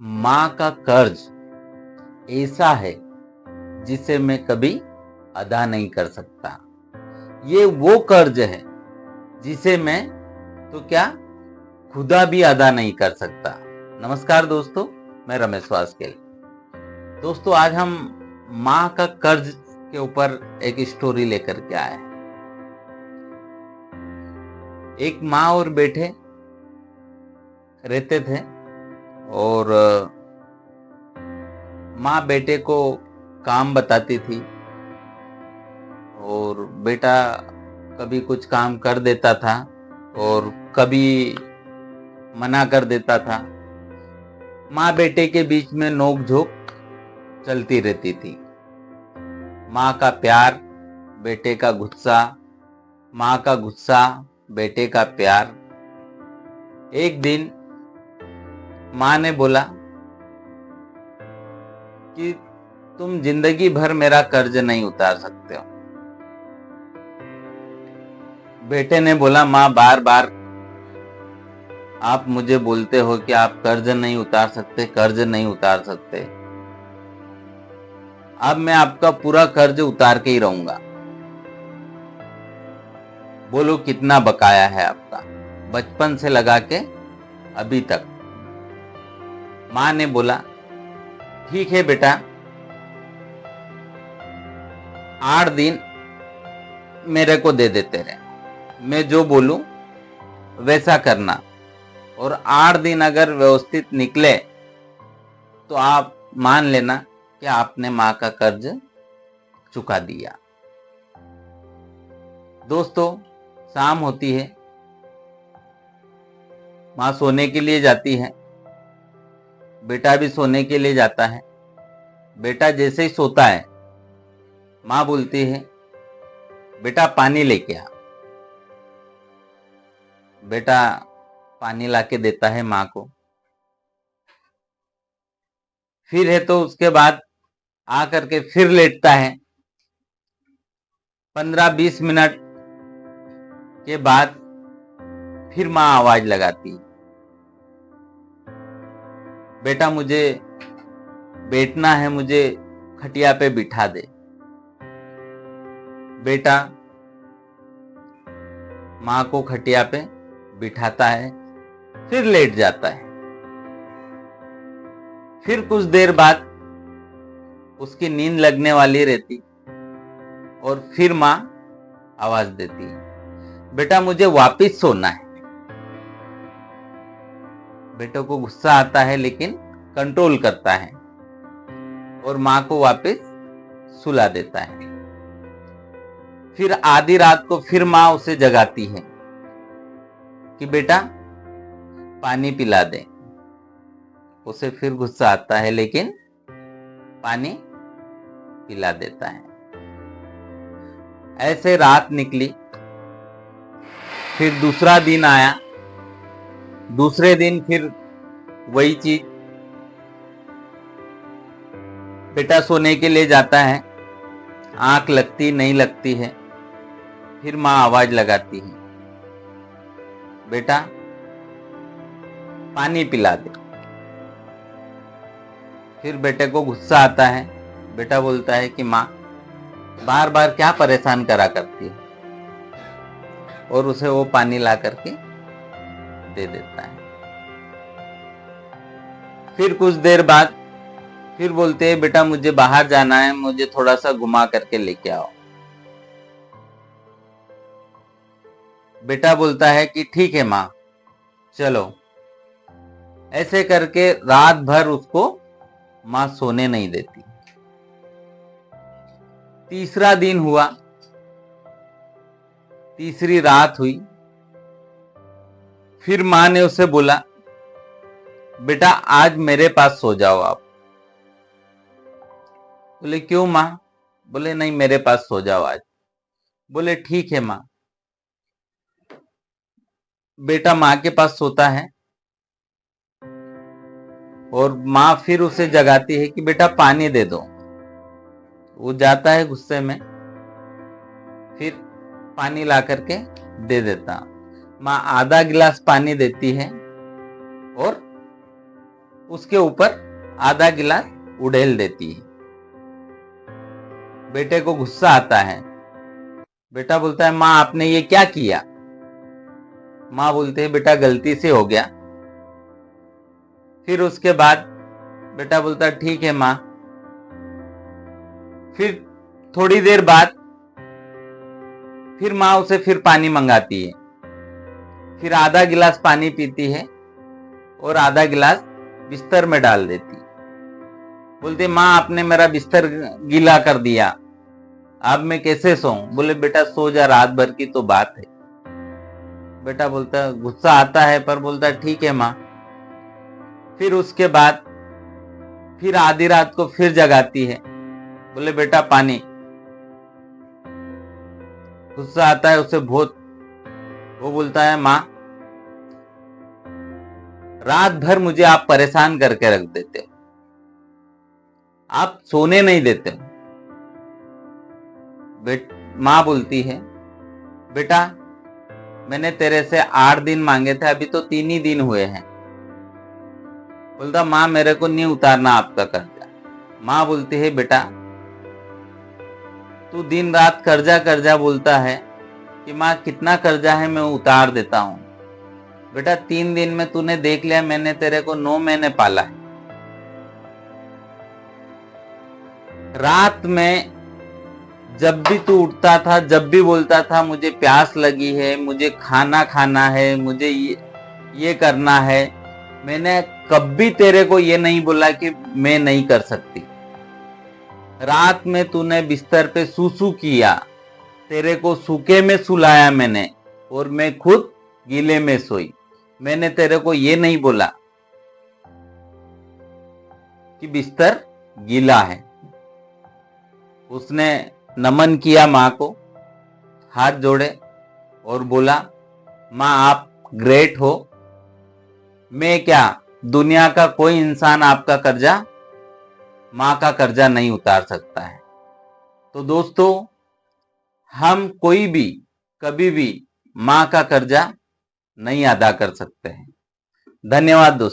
माँ का कर्ज ऐसा है जिसे मैं कभी अदा नहीं कर सकता। ये वो कर्ज है जिसे मैं तो क्या खुदा भी अदा नहीं कर सकता। नमस्कार दोस्तों, मैं रमेश वास्केल। दोस्तों, आज हम माँ का कर्ज के ऊपर एक स्टोरी लेकर के आए हैं। एक माँ और बेटे रहते थे और माँ बेटे को काम बताती थी और बेटा कभी कुछ काम कर देता था और कभी मना कर देता था। माँ बेटे के बीच में नोक झोंक चलती रहती थी। माँ का प्यार, बेटे का गुस्सा, माँ का गुस्सा, बेटे का प्यार। एक दिन माँ ने बोला कि तुम जिंदगी भर मेरा कर्ज नहीं उतार सकते हो। बेटे ने बोला, माँ बार बार आप मुझे बोलते हो कि आप कर्ज नहीं उतार सकते, कर्ज नहीं उतार सकते। अब मैं आपका पूरा कर्ज उतार के ही रहूंगा। बोलो कितना बकाया है आपका, बचपन से लगा के अभी तक। माँ ने बोला, ठीक है बेटा, 8 दिन मेरे को दे देते रहे, मैं जो बोलूं वैसा करना, और 8 दिन अगर व्यवस्थित निकले तो आप मान लेना कि आपने माँ का कर्ज चुका दिया। दोस्तों, शाम होती है, माँ सोने के लिए जाती है, बेटा भी सोने के लिए जाता है। बेटा जैसे ही सोता है, माँ बोलती है, बेटा पानी लेके आ। बेटा पानी लाके देता है माँ को। फिर है तो उसके बाद आ करके फिर लेटता है। 15-20 मिनट के बाद फिर माँ आवाज लगाती है, बेटा मुझे बैठना है, मुझे खटिया पे बिठा दे। बेटा माँ को खटिया पे बिठाता है, फिर लेट जाता है। फिर कुछ देर बाद उसकी नींद लगने वाली रहती और फिर माँ आवाज देती है, बेटा मुझे वापिस सोना है। बेटे को गुस्सा आता है लेकिन कंट्रोल करता है और माँ को वापस सुला देता है। फिर आधी रात को फिर माँ उसे जगाती है कि बेटा पानी पिला दे। उसे फिर गुस्सा आता है लेकिन पानी पिला देता है। ऐसे रात निकली। फिर दूसरा दिन आया। दूसरे दिन फिर वही चीज। बेटा सोने के लिए जाता है, आंख लगती नहीं लगती है। फिर माँ आवाज लगाती है, बेटा पानी पिला दे। फिर बेटे को गुस्सा आता है। बेटा बोलता है कि माँ बार बार क्या परेशान करा करती है, और उसे वो पानी ला करके दे देता है। फिर कुछ देर बाद फिर बोलते हैं, बेटा मुझे बाहर जाना है, मुझे थोड़ा सा घुमा करके लेके आओ। बेटा बोलता है कि ठीक है माँ, चलो। ऐसे करके रात भर उसको माँ सोने नहीं देती। तीसरा दिन हुआ, तीसरी रात हुई। फिर माँ ने उसे बोला, बेटा आज मेरे पास सो जाओ आप। बोले क्यों माँ? बोले नहीं, मेरे पास सो जाओ आज। बोले ठीक है माँ। बेटा माँ के पास सोता है और माँ फिर उसे जगाती है कि बेटा पानी दे दो। वो जाता है गुस्से में, फिर पानी ला करके दे देता। माँ आधा गिलास पानी देती है और उसके ऊपर आधा गिलास उड़ेल देती है। बेटे को गुस्सा आता है। बेटा बोलता है, माँ आपने ये क्या किया? माँ बोलती है, बेटा गलती से हो गया। फिर उसके बाद बेटा बोलता है, ठीक है माँ। फिर थोड़ी देर बाद फिर माँ उसे फिर पानी मंगाती है। फिर आधा गिलास पानी पीती है और आधा गिलास बिस्तर में डाल देती है। बोलती है, माँ आपने मेरा बिस्तर गीला कर दिया, अब मैं कैसे सोऊं? बोले, बेटा सो जा, रात भर की तो बात है। बेटा बोलता है, गुस्सा आता है पर बोलता है, ठीक है माँ। फिर उसके बाद फिर आधी रात को फिर जगाती है। बोले, बेटा पानी। गुस्सा आता है उसे बहुत। वो बोलता है, माँ रात भर मुझे आप परेशान करके रख देते हो, आप सोने नहीं देते हो। माँ बोलती है, बेटा मैंने तेरे से 8 दिन मांगे थे, अभी तो 3 ही दिन हुए हैं। बोलता, माँ मेरे को नहीं उतारना आपका कर्जा। माँ बोलती है, बेटा तू दिन रात कर्जा कर्जा बोलता है कि माँ कितना कर्जा है मैं उतार देता हूं। बेटा 3 दिन में तूने देख लिया, मैंने तेरे को 9 महीने पाला है। रात में जब भी तू उठता था, जब भी बोलता था मुझे प्यास लगी है, मुझे खाना खाना है, मुझे ये करना है, मैंने कभी तेरे को ये नहीं बोला कि मैं नहीं कर सकती। रात में तूने बिस्तर पे सूसू किया, तेरे को सूखे में सुलाया मैंने और मैं खुद गीले में सोई। मैंने तेरे को ये नहीं बोला कि बिस्तर गीला है। उसने नमन किया माँ को, हाथ जोड़े और बोला, माँ आप ग्रेट हो। मैं क्या, दुनिया का कोई इंसान आपका कर्जा, माँ का कर्जा नहीं उतार सकता है। तो दोस्तों, हम कोई भी कभी भी माँ का कर्जा नहीं अदा कर सकते हैं। धन्यवाद दोस्तों।